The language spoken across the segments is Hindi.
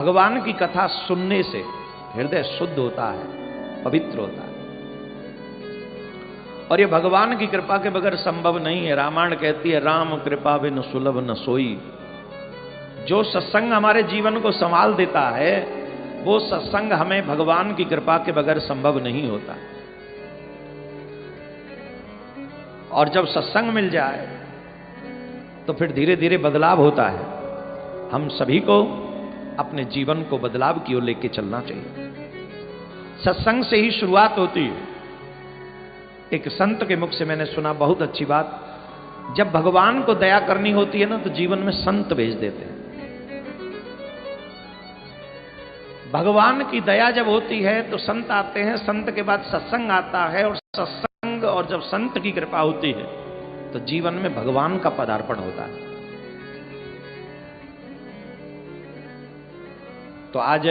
भगवान की कथा सुनने से हृदय शुद्ध होता है, पवित्र होता है। और ये भगवान की कृपा के बगैर संभव नहीं है। रामायण कहती है, राम कृपा बिन सुलभ न सोई। जो सत्संग हमारे जीवन को संभाल देता है, वो सत्संग हमें भगवान की कृपा के बगैर संभव नहीं होता। और जब सत्संग मिल जाए तो फिर धीरे धीरे बदलाव होता है। हम सभी को अपने जीवन को बदलाव की ओर लेके चलना चाहिए। सत्संग से ही शुरुआत होती है। एक संत के मुख से मैंने सुना बहुत अच्छी बात, जब भगवान को दया करनी होती है ना, तो जीवन में संत भेज देते हैं। भगवान की दया जब होती है तो संत आते हैं, संत के बाद सत्संग आता है, और सत्संग और जब संत की कृपा होती है तो जीवन में भगवान का पदार्पण होता है। तो आज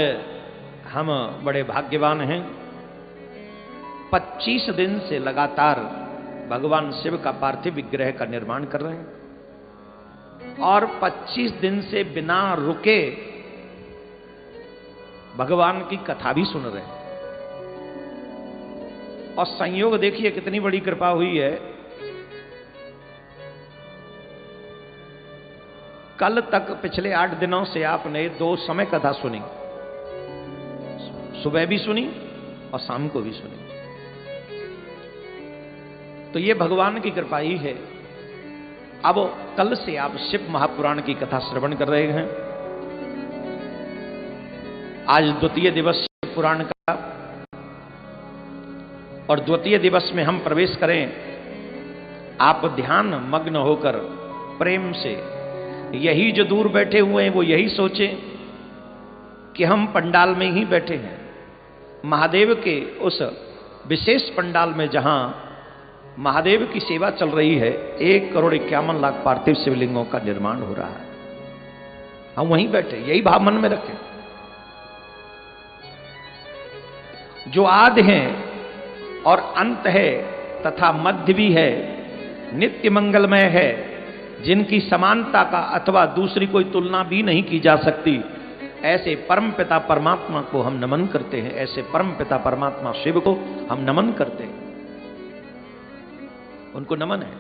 हम बड़े भाग्यवान हैं। 25 दिन से लगातार भगवान शिव का पार्थिव विग्रह का निर्माण कर रहे हैं, और 25 दिन से बिना रुके भगवान की कथा भी सुन रहे हैं। और संयोग देखिए कितनी बड़ी कृपा हुई है। कल तक पिछले 8 दिनों से आपने 2 समय कथा सुनी, सुबह भी सुनी और शाम को भी सुनी। तो ये भगवान की कृपा ही है। अब कल से आप शिव महापुराण की कथा श्रवण कर रहे हैं। आज द्वितीय दिवस शिव पुराण का, और द्वितीय दिवस में हम प्रवेश करें। आप ध्यान मग्न होकर प्रेम से, यही जो दूर बैठे हुए हैं वो यही सोचें कि हम पंडाल में ही बैठे हैं, महादेव के उस विशेष पंडाल में जहां महादेव की सेवा चल रही है। 1,51,00,000 पार्थिव शिवलिंगों का निर्माण हो रहा है। हम वहीं बैठे, यही भाव मन में रखें। जो आदि है और अंत है तथा मध्य भी है, नित्य मंगलमय है, जिनकी समानता का अथवा दूसरी कोई तुलना भी नहीं की जा सकती, ऐसे परम पिता परमात्मा को हम नमन करते हैं। ऐसे परम पिता परमात्मा शिव को हम नमन करते हैं, उनको नमन है।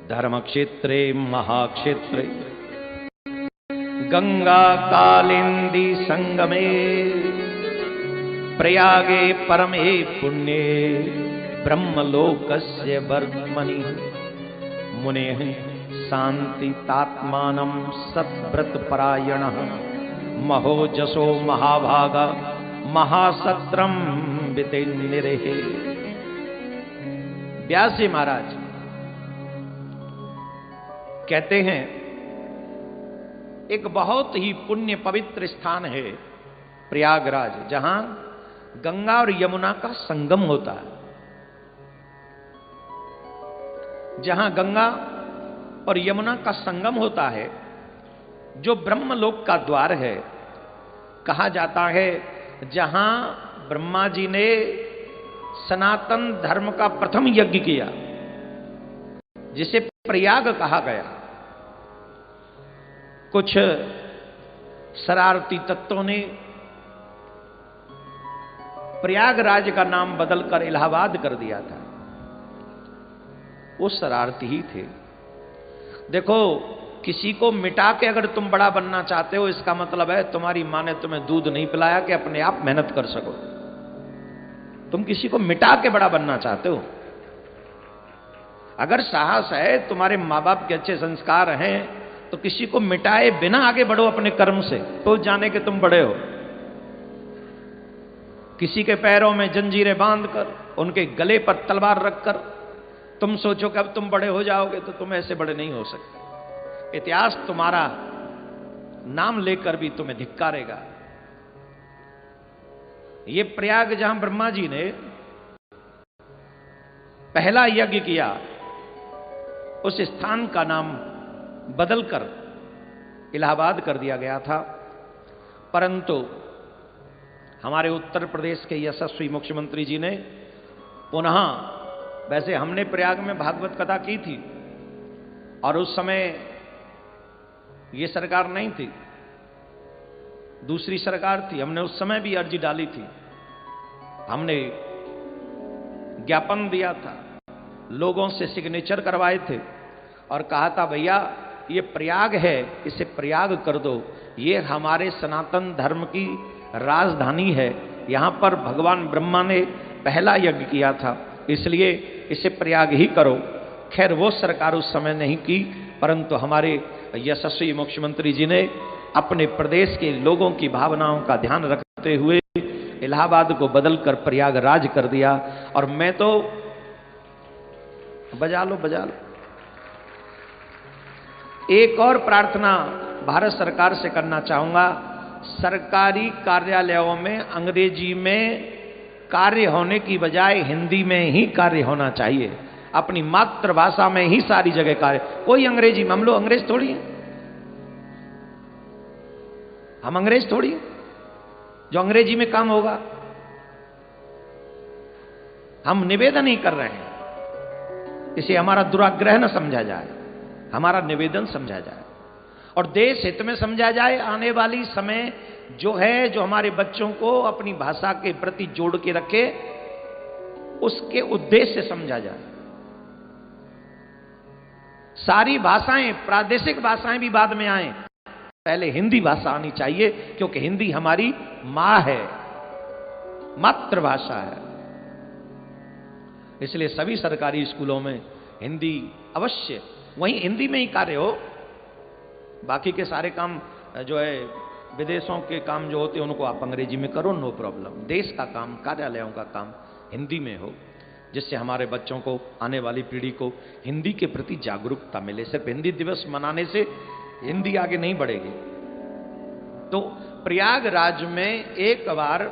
धर्म क्षेत्रे महाक्षेत्रे गंगा कालिंदी संगमे, प्रयागे परमे पुण्ये ब्रह्मलोकस्य वर्त्मनि, मुने शांति तात्मानं सत्व्रत परायण, महोजसो महाभागा महासत्रम वितेन्निरेहे। व्यास जी महाराज कहते हैं, एक बहुत ही पुण्य पवित्र स्थान है प्रयागराज, जहां गंगा और यमुना का संगम होता है। जहां गंगा और यमुना का संगम होता है, जो ब्रह्मलोक का द्वार है, कहा जाता है जहां ब्रह्मा जी ने सनातन धर्म का प्रथम यज्ञ किया, जिसे प्रयाग कहा गया। कुछ शरारती तत्वों ने प्रयागराज का नाम बदलकर इलाहाबाद कर दिया था। वो शरारती ही थे। देखो, किसी को मिटा के अगर तुम बड़ा बनना चाहते हो, इसका मतलब है तुम्हारी मां ने तुम्हें दूध नहीं पिलाया कि अपने आप मेहनत कर सको। तुम किसी को मिटा के बड़ा बनना चाहते हो। अगर साहस है, तुम्हारे माँ बाप के अच्छे संस्कार हैं, तो किसी को मिटाए बिना आगे बढ़ो अपने कर्म से, तो जाने के तुम बड़े हो। किसी के पैरों में जंजीरें बांधकर, उनके गले पर तलवार रखकर तुम सोचो कि अब तुम बड़े हो जाओगे, तो तुम ऐसे बड़े नहीं हो सकते। इतिहास तुम्हारा नाम लेकर भी तुम्हें धिक्कारेगा। ये प्रयाग, जहां ब्रह्मा जी ने पहला यज्ञ किया, उस स्थान का नाम बदलकर इलाहाबाद कर दिया गया था। परंतु हमारे उत्तर प्रदेश के यशस्वी मुख्यमंत्री जी ने पुनः, वैसे हमने प्रयाग में भागवत कथा की थी, और उस समय ये सरकार नहीं थी, दूसरी सरकार थी, हमने उस समय भी अर्जी डाली थी, हमने ज्ञापन दिया था, लोगों से सिग्नेचर करवाए थे और कहा था भैया ये प्रयाग है, इसे प्रयाग कर दो, ये हमारे सनातन धर्म की राजधानी है, यहाँ पर भगवान ब्रह्मा ने पहला यज्ञ किया था, इसलिए इसे प्रयाग ही करो। खैर वो सरकार उस समय नहीं की, परंतु हमारे यशस्वी मुख्यमंत्री जी ने अपने प्रदेश के लोगों की भावनाओं का ध्यान रखते हुए इलाहाबाद को बदलकर प्रयागराज कर दिया। और मैं तो बजा लो एक और प्रार्थना भारत सरकार से करना चाहूंगा, सरकारी कार्यालयों में अंग्रेजी में कार्य होने की बजाय हिंदी में ही कार्य होना चाहिए, अपनी मातृभाषा में ही सारी जगह कार्य। कोई अंग्रेजी में, हम लोग अंग्रेज थोड़ी हैं, हम अंग्रेज थोड़ी हैं जो अंग्रेजी में काम होगा। हम निवेदन ही कर रहे हैं, इसे हमारा दुराग्रह न समझा जाए, हमारा निवेदन समझा जाए और देश हित में समझा जाए। आने वाली समय जो है, जो हमारे बच्चों को अपनी भाषा के प्रति जोड़ के रखे, उसके उद्देश्य से समझा जाए। सारी भाषाएं, प्रादेशिक भाषाएं भी बाद में आए, पहले हिंदी भाषा आनी चाहिए, क्योंकि हिंदी हमारी मां है, मातृभाषा है। इसलिए सभी सरकारी स्कूलों में हिंदी अवश्य, वहीं हिंदी में ही कार्य हो, बाकी के सारे काम जो है विदेशों के काम जो होते हैं उनको आप अंग्रेजी में करो, नो प्रॉब्लम। देश का काम, कार्यालयों का काम हिंदी में हो, जिससे हमारे बच्चों को, आने वाली पीढ़ी को हिंदी के प्रति जागरूकता मिले। सिर्फ हिंदी दिवस मनाने से हिंदी आगे नहीं बढ़ेगी। तो प्रयागराज में एक बार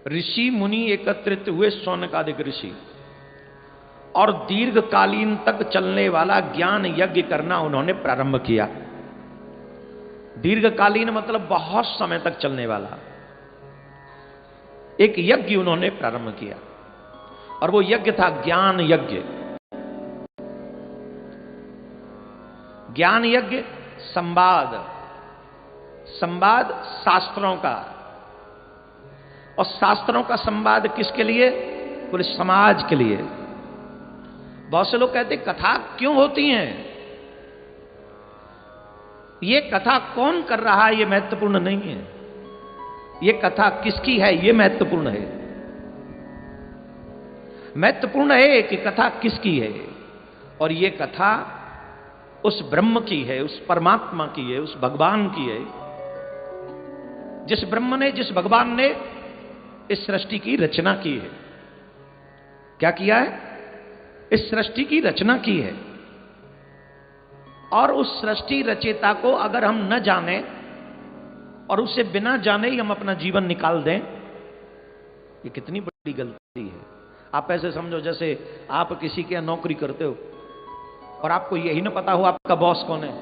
ऋषि मुनि एकत्रित हुए, शौनकादिक ऋषि, और दीर्घकालीन तक चलने वाला ज्ञान यज्ञ करना उन्होंने प्रारंभ किया। दीर्घकालीन मतलब बहुत समय तक चलने वाला एक यज्ञ उन्होंने प्रारंभ किया, और वो यज्ञ था ज्ञान यज्ञ। ज्ञान यज्ञ, संवाद, संवाद शास्त्रों का, और शास्त्रों का संवाद किसके लिए? पूरे समाज के लिए। बहुत से लोग कहते कथा क्यों होती हैं, ये कथा कौन कर रहा है ये महत्वपूर्ण नहीं है, ये कथा किसकी है ये महत्वपूर्ण है। महत्वपूर्ण है कि कथा किसकी है, और ये कथा उस ब्रह्म की है, उस परमात्मा की है, उस भगवान की है, जिस ब्रह्म ने, जिस भगवान ने इस सृष्टि की रचना की है। क्या किया है? इस सृष्टि की रचना की है। और उस सृष्टि रचयिता को अगर हम न जाने और उसे बिना जाने ही हम अपना जीवन निकाल दें, ये कितनी बड़ी गलती है। आप ऐसे समझो जैसे आप किसी के नौकरी करते हो और आपको यही ना पता हो आपका बॉस कौन है,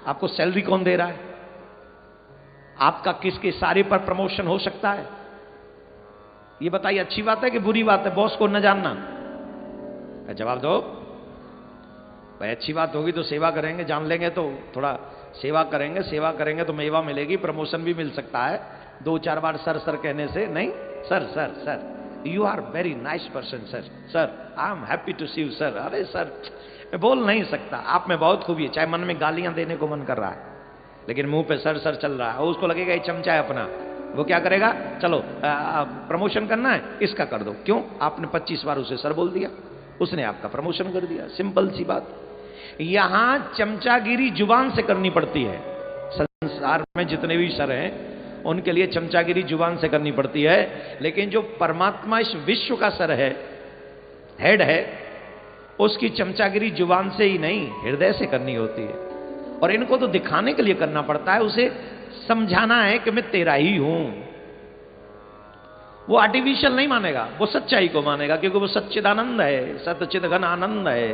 आपको सैलरी कौन दे रहा है, आपका किसके सारे पर प्रमोशन हो सकता है। ये बताइए अच्छी बात है कि बुरी बात है बॉस को न जानना? जवाब दो भाई। अच्छी बात होगी तो सेवा करेंगे, जान लेंगे तो थोड़ा सेवा करेंगे, सेवा करेंगे तो मेवा मिलेगी, प्रमोशन भी मिल सकता है 2-4 बार सर सर कहने से। नहीं, sir sir sir, you are very nice person sir, sir I am happy to see you sir. अरे सर, मैं बोल नहीं सकता, आप में बहुत खूबी है, चाहे मन में गालियां देने को मन कर रहा है लेकिन मुंह पे सर सर चल रहा है, और उसको लगेगा ये चमचा है अपना। वो क्या करेगा? चलो प्रमोशन करना है, इसका कर दो। क्यों? आपने 25 बार उसे सर बोल दिया, उसने आपका प्रमोशन कर दिया। सिंपल सी बात। यहां चमचागिरी जुबान से करनी पड़ती है। संसार में जितने भी सर हैं उनके लिए चमचागिरी जुबान से करनी पड़ती है, लेकिन जो परमात्मा इस विश्व का सर है, हेड है, उसकी चमचागिरी जुबान से ही नहीं हृदय से करनी होती है। और इनको तो दिखाने के लिए करना पड़ता है, उसे समझाना है कि मैं तेरा ही हूं। वो आर्टिफिशियल नहीं मानेगा, वो सच्चाई को मानेगा, क्योंकि वो सच्चिदानंद है, सच्चिद घन आनंद है,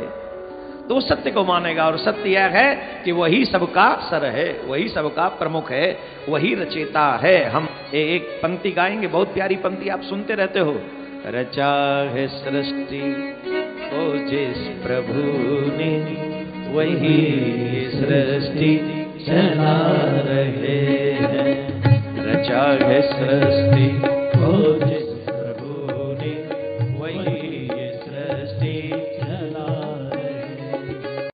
तो वो सत्य को मानेगा। और सत्य यह है कि वही सबका सर है, वही सबका प्रमुख है, वही रचयिता है। हम एक पंक्ति गाएंगे, बहुत प्यारी पंक्ति, आप सुनते रहते हो। रचा है सृष्टि को जिस प्रभु ने, वही सृष्टि चला रहे हैं। रचा है सृष्टि को जिस प्रभु ने, वही सृष्टि चला रहे हैं।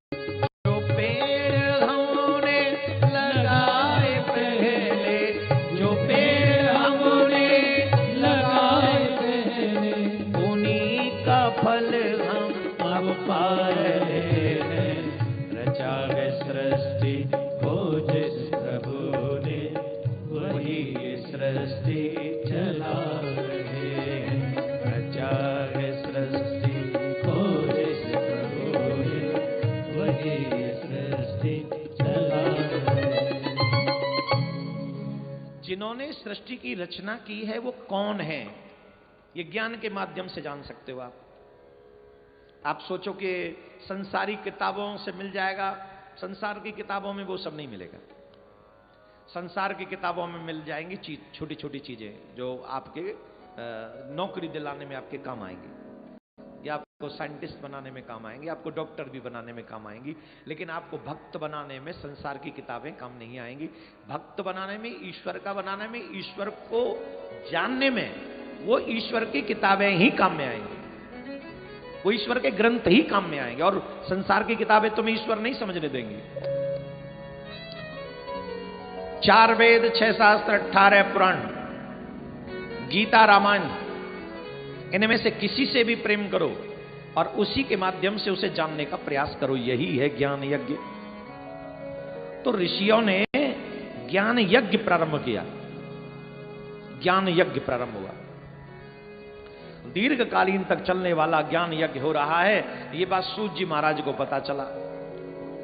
जो पेड़ हमने लगाए पहले, जो पेड़ हमने लगाए पहले, उन्हीं का फल हम अब पा रहे हैं। रचा है सृष्टि को जिस प्रभु ने, वही सृष्टि चला रहे हैं। रचा है सृष्टि को जिस प्रभु ने, वही सृष्टि चला रहे हैं। जिन्होंने सृष्टि की रचना की है वो कौन है, ये ज्ञान के माध्यम से जान सकते हो आप। आप सोचो कि संसारी किताबों से मिल जाएगा, संसार की किताबों में वो सब नहीं मिलेगा। संसार की किताबों में मिल जाएंगी छोटी छोटी चीजें जो आपके नौकरी दिलाने में आपके काम आएंगी, या आपको साइंटिस्ट बनाने में काम आएंगी, आपको डॉक्टर भी बनाने में काम आएंगी। लेकिन आपको भक्त बनाने में संसार की किताबें काम नहीं आएंगी। भक्त बनाने में, ईश्वर का बनाने में, ईश्वर को जानने में वो ईश्वर की किताबें ही काम में आएंगी, वो ईश्वर के ग्रंथ ही काम में आएंगे। और संसार की किताबें तुम्हें ईश्वर नहीं समझने देंगी। 4 वेद, 6 शास्त्र, 18 पुराण, गीता, रामायण, इनमें से किसी से भी प्रेम करो और उसी के माध्यम से उसे जानने का प्रयास करो, यही है ज्ञान यज्ञ। तो ऋषियों ने ज्ञान यज्ञ प्रारंभ किया, ज्ञान यज्ञ प्रारंभ हुआ। दीर्घकालीन तक चलने वाला ज्ञान यज्ञ हो रहा है। ये बात सूत जी महाराज को पता चला।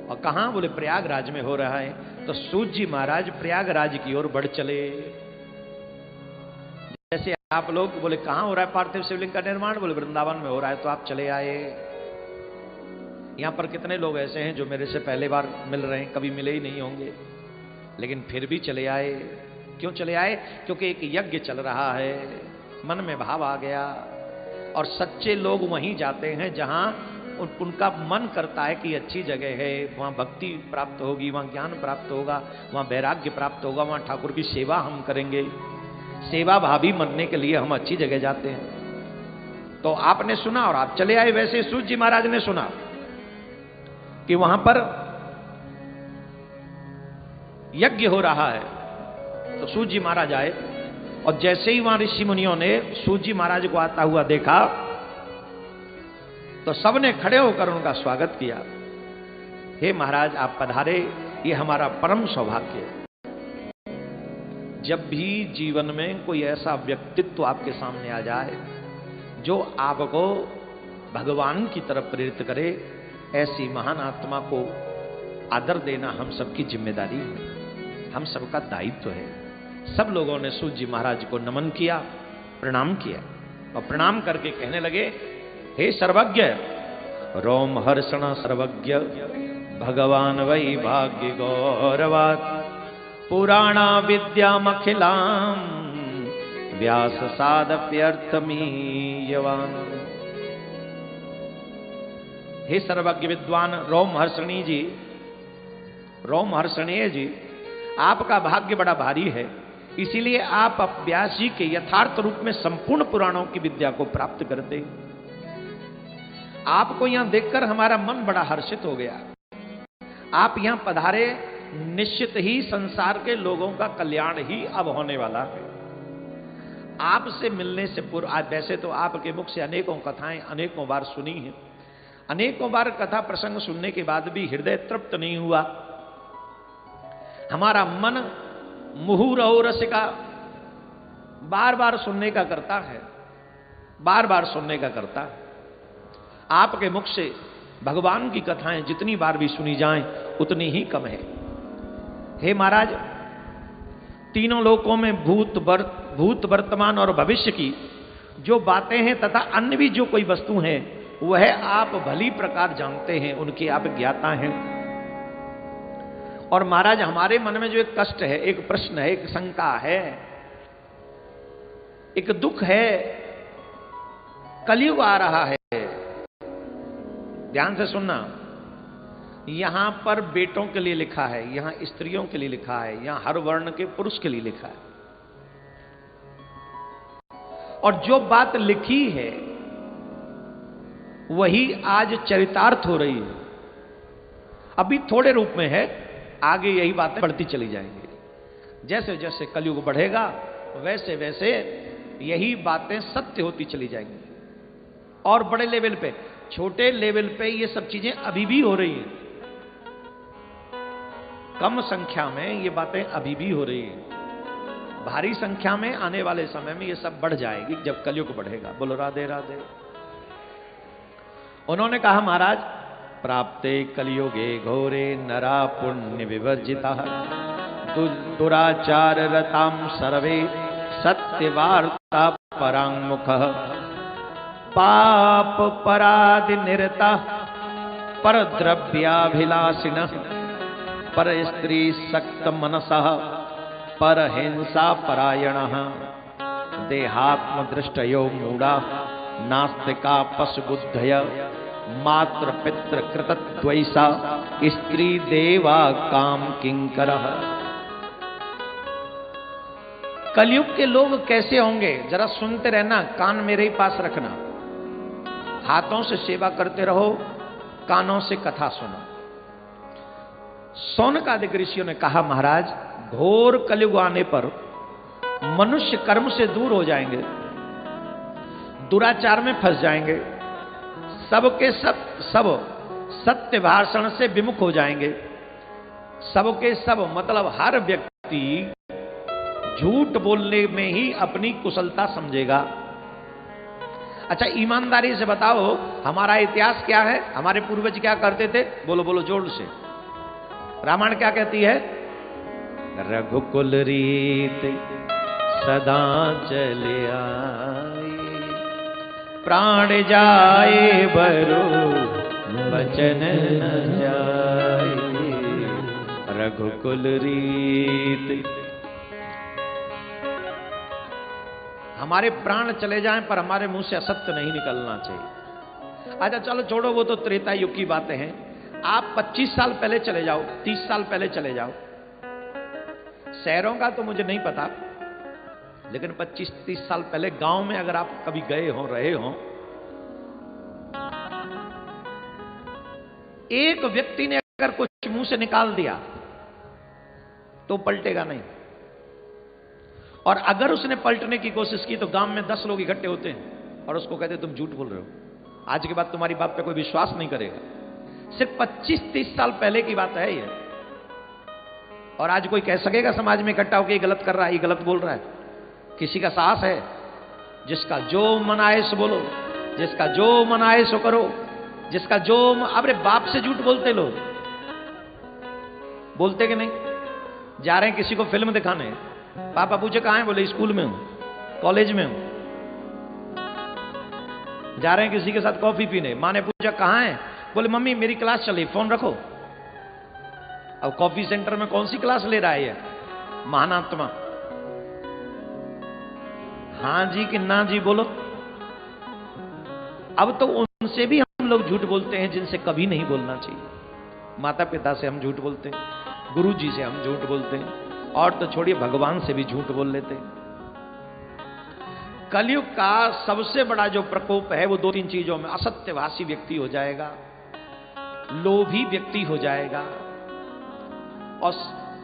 और कहां? बोले प्रयागराज में हो रहा है। तो सूत जी महाराज प्रयागराज की ओर बढ़ चले। जैसे आप लोग बोले कहां हो रहा है पार्थिव शिवलिंग का निर्माण? बोले वृंदावन में हो रहा है। तो आप चले आए। यहां पर कितने लोग ऐसे हैं जो मेरे से पहले बार मिल रहे हैं, कभी मिले ही नहीं होंगे, लेकिन फिर भी चले आए। क्यों चले आए? क्योंकि एक यज्ञ चल रहा है, मन में भाव आ गया। और सच्चे लोग वहीं जाते हैं जहां उनका मन करता है कि अच्छी जगह है, वहां भक्ति प्राप्त होगी, वहां ज्ञान प्राप्त होगा, वहां वैराग्य प्राप्त होगा, वहां ठाकुर की सेवा हम करेंगे। सेवा भावी मनने के लिए हम अच्छी जगह जाते हैं। तो आपने सुना और आप चले आए। वैसे सूत जी महाराज ने सुना कि वहां पर यज्ञ हो रहा है, तो सूत जी महाराज आए। और जैसे ही वहां ऋषि मुनियों ने सूत जी महाराज को आता हुआ देखा तो सबने खड़े होकर उनका स्वागत किया। हे महाराज, आप पधारे, ये हमारा परम सौभाग्य है। जब भी जीवन में कोई ऐसा व्यक्तित्व आपके सामने आ जाए जो आपको भगवान की तरफ प्रेरित करे, ऐसी महान आत्मा को आदर देना हम सबकी जिम्मेदारी है, हम सबका दायित्व है। सब लोगों ने सूत जी महाराज को नमन किया, प्रणाम किया और प्रणाम करके कहने लगे, हे सर्वज्ञ, रोम हर्षण सर्वज्ञ, भगवान वै भाग्य गौरवात्, पुराणा विद्यामखिलां व्यास साधप्यर्थमीयवान्। हे सर्वज्ञ विद्वान रोम हर्षणी जी, रोम हर्षणीय जी, आपका भाग्य बड़ा भारी है, इसीलिए आप व्यास जी के यथार्थ रूप में संपूर्ण पुराणों की विद्या को प्राप्त करते। आपको यहां देखकर हमारा मन बड़ा हर्षित हो गया। आप यहां पधारे, निश्चित ही संसार के लोगों का कल्याण ही अब होने वाला है। आपसे मिलने से पूर्व, आज वैसे तो आपके मुख से अनेकों कथाएं अनेकों बार सुनी हैं, अनेकों बार कथा प्रसंग सुनने के बाद भी हृदय तृप्त नहीं हुआ। हमारा मन मुहुरहो रसिका बार बार सुनने का करता है, बार बार सुनने का करता है। आपके मुख से भगवान की कथाएं जितनी बार भी सुनी जाएं उतनी ही कम है। हे महाराज, तीनों लोकों में भूत वर्तमान और भविष्य की जो बातें हैं तथा अन्य भी जो कोई वस्तु हैं वह आप भली प्रकार जानते हैं, उनके आप ज्ञाता हैं। और महाराज, हमारे मन में जो एक कष्ट है, एक प्रश्न है, एक शंका है, एक दुख है, कलयुग आ रहा है। ध्यान से सुनना, यहां पर बेटों के लिए लिखा है, यहां स्त्रियों के लिए लिखा है, यहां हर वर्ण के पुरुष के लिए लिखा है। और जो बात लिखी है वही आज चरितार्थ हो रही है। अभी थोड़े रूप में है, आगे यही बातें बढ़ती चली जाएंगी। जैसे जैसे कलयुग बढ़ेगा वैसे वैसे यही बातें सत्य होती चली जाएंगी। और बड़े लेवल पे, छोटे लेवल पे ये सब चीजें अभी भी हो रही हैं। कम संख्या में ये बातें अभी भी हो रही हैं। भारी संख्या में आने वाले समय में ये सब बढ़ जाएगी जब कलयुग बढ़ेगा। बोलो राधे राधे। उन्होंने कहा महाराज, प्राप्ते कलियुगे घोरे नरा पुण्य विवर्जिता दुराचार रताम सर्वे सत्यवार्ता परांगमुख पाप परादि निरता पर द्रव्याभिलाषिण पर स्त्री सक्त मनसः पर हिंसा परायणः देहात्म दृष्टयो मूढ़ा नास्तिका पशुबुद्धय मात्र पितृ कृतद्वैसा स्त्री देवा काम किंकरः। कलयुग के लोग कैसे होंगे जरा सुनते रहना, कान मेरे ही पास रखना। हाथों से सेवा करते रहो, कानों से कथा सुनो। शौनकादिक ऋषियों ने कहा महाराज, घोर कलयुग आने पर मनुष्य कर्म से दूर हो जाएंगे, दुराचार में फंस जाएंगे, सबके सब सत्य भाषण से विमुख हो जाएंगे। सबके सब मतलब हर व्यक्ति झूठ बोलने में ही अपनी कुशलता समझेगा। अच्छा ईमानदारी से बताओ, हमारा इतिहास क्या है? हमारे पूर्वज क्या करते थे? बोलो बोलो जोर से। रामायण क्या कहती है? रघुकुल रीत सदा चले आए, प्राण जाए बरो वचन न जाए। रघुकुल रीत, हमारे प्राण चले जाएं पर हमारे मुंह से असत्य नहीं निकलना चाहिए। अच्छा चलो छोड़ो, वो तो त्रेता युग की बातें हैं। आप 25 साल पहले चले जाओ, 30 साल पहले चले जाओ। शहरों का तो मुझे नहीं पता, लेकिन 25-30 साल पहले गांव में अगर आप कभी गए हो, रहे हो, एक व्यक्ति ने अगर कुछ मुंह से निकाल दिया तो पलटेगा नहीं। और अगर उसने पलटने की कोशिश की तो गांव में 10 लोग इकट्ठे होते हैं और उसको कहते तुम झूठ बोल रहे हो, आज के बाद तुम्हारी बात पे कोई विश्वास नहीं करेगा। सिर्फ 25-30 साल पहले की बात है ये। और आज कोई कह सकेगा समाज में इकट्ठा होकर ये गलत कर रहा है, ये गलत बोल रहा है? किसी का साहस है? जिसका जो मन आए सो बोलो, जिसका जो मन आए सो करो, जिसका जो अरे बाप से झूठ बोलते लोग, बोलते कि नहीं? जा रहे हैं किसी को फिल्म दिखाने, पापा पूछे कहां है? बोले स्कूल में हूं, कॉलेज में हूं। जा रहे हैं किसी के साथ कॉफी पीने, माँ ने पूछा कहां है? बोले मम्मी मेरी क्लास चली, फोन रखो। अब कॉफी सेंटर में कौन सी क्लास ले रहा है ये महानात्मा? हां जी कि ना जी बोलो। अब तो उनसे भी हम लोग झूठ बोलते हैं जिनसे कभी नहीं बोलना चाहिए। माता पिता से हम झूठ बोलते हैं, गुरु जी से हम झूठ बोलते हैं, और तो छोड़िए भगवान से भी झूठ बोल लेते हैं। कलयुग का सबसे बड़ा जो प्रकोप है वो 2-3 चीजों में, असत्यभाषी व्यक्ति हो जाएगा, लोभी व्यक्ति हो जाएगा और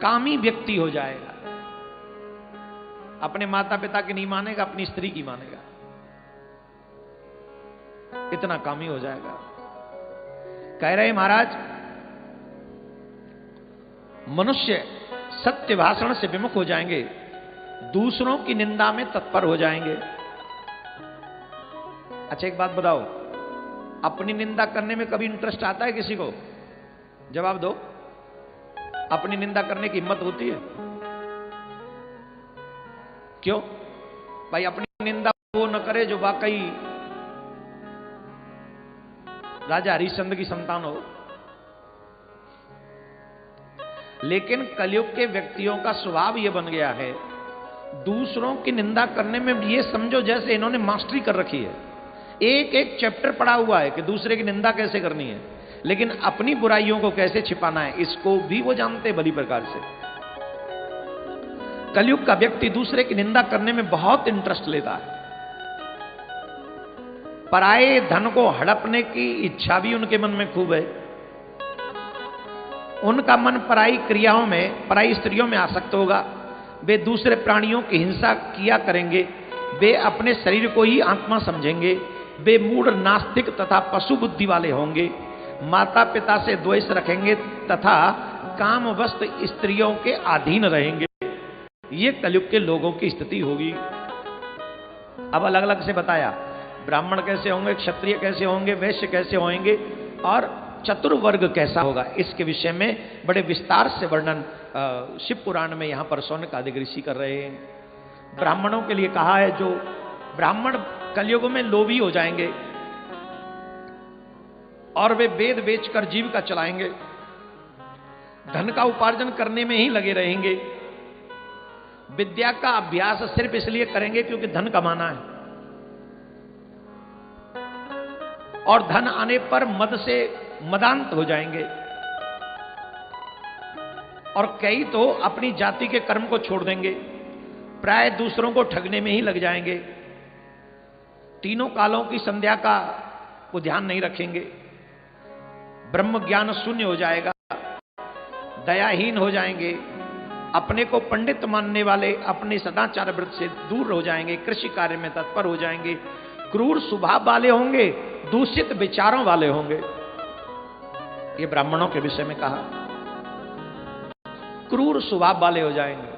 कामी व्यक्ति हो जाएगा। अपने माता पिता की नहीं मानेगा, अपनी स्त्री की मानेगा, इतना कामी हो जाएगा। कह रहे महाराज मनुष्य सत्य भाषण से विमुख हो जाएंगे, दूसरों की निंदा में तत्पर हो जाएंगे। अच्छा एक बात बताओ, अपनी निंदा करने में कभी इंटरेस्ट आता है किसी को? जवाब दो। अपनी निंदा करने की हिम्मत होती है? क्यों भाई? अपनी निंदा वो न करे जो वाकई राजा हरिश्चंद्र की संतान हो। लेकिन कलयुग के व्यक्तियों का स्वभाव यह बन गया है, दूसरों की निंदा करने में ये समझो जैसे इन्होंने मास्टरी कर रखी है। एक एक चैप्टर पढ़ा हुआ है कि दूसरे की निंदा कैसे करनी है। लेकिन अपनी बुराइयों को कैसे छिपाना है इसको भी वो जानते भली प्रकार से। कलयुग का व्यक्ति दूसरे की निंदा करने में बहुत इंटरेस्ट लेता है। पराये धन को हड़पने की इच्छा भी उनके मन में खूब है। उनका मन पराई क्रियाओं में, पराई स्त्रियों में आसक्त होगा। वे दूसरे प्राणियों की हिंसा किया करेंगे। वे अपने शरीर को ही आत्मा समझेंगे। वे मूढ़, नास्तिक तथा पशु बुद्धि वाले होंगे। माता पिता से द्वेष रखेंगे तथा कामवस्त स्त्रियों के अधीन रहेंगे। ये कलयुग के लोगों की स्थिति होगी। अब अलग अलग से बताया, ब्राह्मण कैसे होंगे, क्षत्रिय कैसे होंगे, वैश्य कैसे होंगे और चतुर्वर्ग कैसा होगा। इसके विषय में बड़े विस्तार से वर्णन शिव पुराण में यहां पर शौनक आदि ऋषि कर रहे हैं। ब्राह्मणों के लिए कहा है, जो ब्राह्मण कलयुग में लोभी हो जाएंगे और वे वेद बेचकर जीविका चलाएंगे, धन का उपार्जन करने में ही लगे रहेंगे। विद्या का अभ्यास सिर्फ इसलिए करेंगे क्योंकि धन कमाना है, और धन आने पर मद से मदांत हो जाएंगे। और कई तो अपनी जाति के कर्म को छोड़ देंगे, प्राय दूसरों को ठगने में ही लग जाएंगे। तीनों कालों की संध्या का को ध्यान नहीं रखेंगे। ब्रह्म ज्ञान शून्य हो जाएगा, दयाहीन हो जाएंगे, अपने को पंडित मानने वाले अपने सदाचार व्रत से दूर हो जाएंगे, कृषि कार्य में तत्पर हो जाएंगे, क्रूर स्वभाव वाले होंगे, दूषित विचारों वाले होंगे। ये ब्राह्मणों के विषय में कहा, क्रूर स्वभाव वाले हो जाएंगे।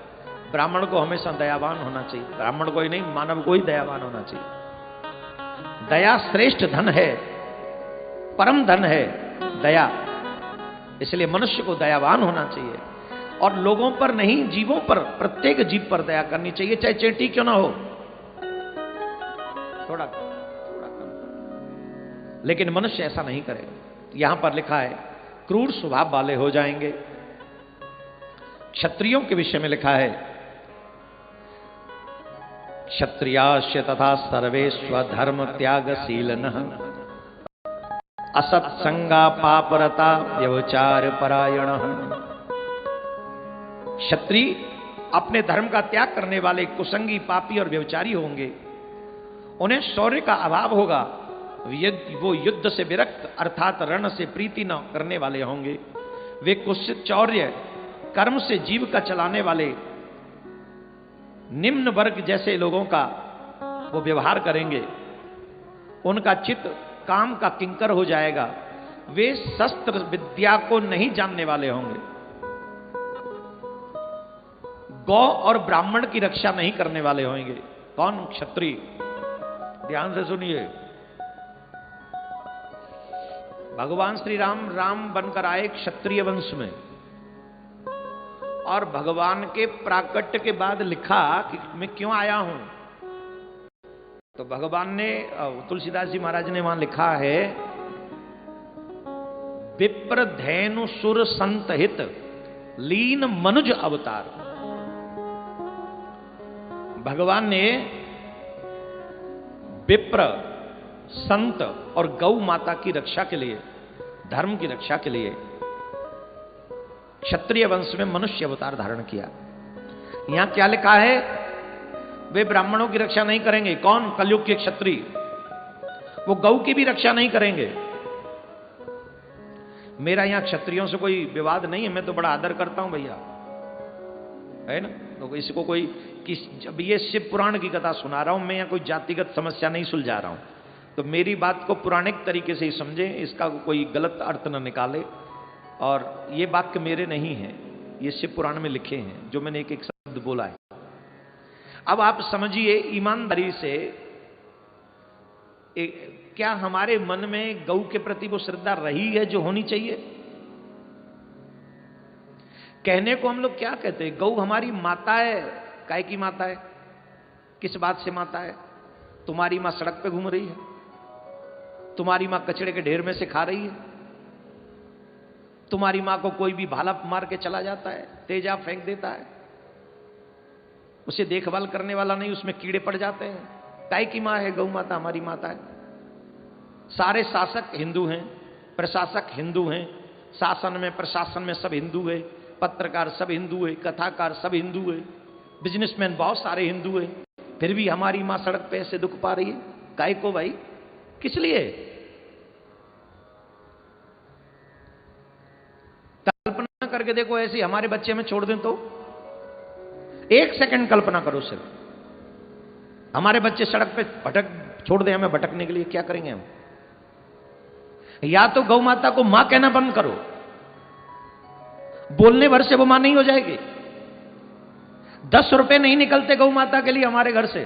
ब्राह्मण को हमेशा दयावान होना चाहिए, ब्राह्मण को ही नहीं, मानव को ही दयावान होना चाहिए। दया श्रेष्ठ धन है, परम धन है दया, इसलिए मनुष्य को दयावान होना चाहिए और लोगों पर नहीं, जीवों पर, प्रत्येक जीव पर दया करनी चाहिए, चाहे चेटी क्यों ना हो, थोड़ा कम। लेकिन मनुष्य ऐसा नहीं करेगा। यहां पर लिखा है क्रूर स्वभाव वाले हो जाएंगे। क्षत्रियों के विषय में लिखा है, क्षत्रियास्य तथा सर्वे स्वधर्म त्यागशीलिनः असत्संगा पापरता व्यभिचार परायणः। क्षत्रिय अपने धर्म का त्याग करने वाले कुसंगी, पापी और व्यभिचारी होंगे। उन्हें शौर्य का अभाव होगा। वो युद्ध से विरक्त अर्थात रण से प्रीति न करने वाले होंगे। वे कुत्सित चौर्य, कर्म से जीव का चलाने वाले निम्न वर्ग जैसे लोगों का वो व्यवहार करेंगे। उनका चित्त काम का किंकर हो जाएगा। वे शस्त्र विद्या को नहीं जानने वाले होंगे। गौ और ब्राह्मण की रक्षा नहीं करने वाले होंगे। कौन? क्षत्रिय। ध्यान से सुनिए, भगवान श्री राम राम बनकर आए क्षत्रिय वंश में, और भगवान के प्राकट्य के बाद लिखा कि मैं क्यों आया हूं, तो भगवान ने, तुलसीदास जी महाराज ने वहां लिखा है, विप्र धैनु सुर संत हित लीन मनुज अवतार। भगवान ने विप्र, संत और गौ माता की रक्षा के लिए, धर्म की रक्षा के लिए क्षत्रिय वंश में मनुष्य अवतार धारण किया। यहां क्या लिखा है? वे ब्राह्मणों की रक्षा नहीं करेंगे। कौन? कलयुग के क्षत्रिय। वो गौ की भी रक्षा नहीं करेंगे। मेरा यहां क्षत्रियों से कोई विवाद नहीं है, मैं तो बड़ा आदर करता हूं भैया, है ना। तो इसको कोई जब ये शिव पुराण की कथा सुना रहा हूं मैं, यहाँ कोई जातिगत समस्या नहीं सुलझा रहा हूं, तो मेरी बात को पुराणिक तरीके से ही समझे, इसका कोई गलत अर्थ न निकाले। और ये वाक्य मेरे नहीं है, ये शिव पुराण में लिखे हैं, जो मैंने एक एक शब्द बोला है। अब आप समझिए ईमानदारी से, क्या हमारे मन में गौ के प्रति वो श्रद्धा रही है जो होनी चाहिए? कहने को हम लोग क्या कहते हैं, गौ हमारी माता है। काय की माता है? किस बात से माता है? तुम्हारी मां सड़क पे घूम रही है, तुम्हारी मां कचड़े के ढेर में से खा रही है, तुम्हारी मां को कोई भी भाला मार के चला जाता है, तेजाब फेंक देता है, उसे देखभाल करने वाला नहीं, उसमें कीड़े पड़ जाते हैं। काय की मां है गौ माता? हमारी माता है। सारे शासक हिंदू हैं, प्रशासक हिंदू हैं, शासन में प्रशासन में सब हिंदू है, पत्रकार सब हिंदू है, कथाकार सब हिंदू है, बिजनेसमैन बहुत सारे हिंदू है, फिर भी हमारी मां सड़क पे ऐसे दुख पा रही है। काय को भाई, किस लिए? कल्पना करके देखो, ऐसे हमारे बच्चे में छोड़ दें तो, एक सेकंड कल्पना करो सिर्फ, हमारे बच्चे सड़क पे भटक छोड़ दें हमें भटकने के लिए, क्या करेंगे हम? या तो गौ माता को मां कहना बंद करो, बोलने भर से वो मां नहीं हो जाएगी। 10 रुपए नहीं निकलते गौ माता के लिए हमारे घर से,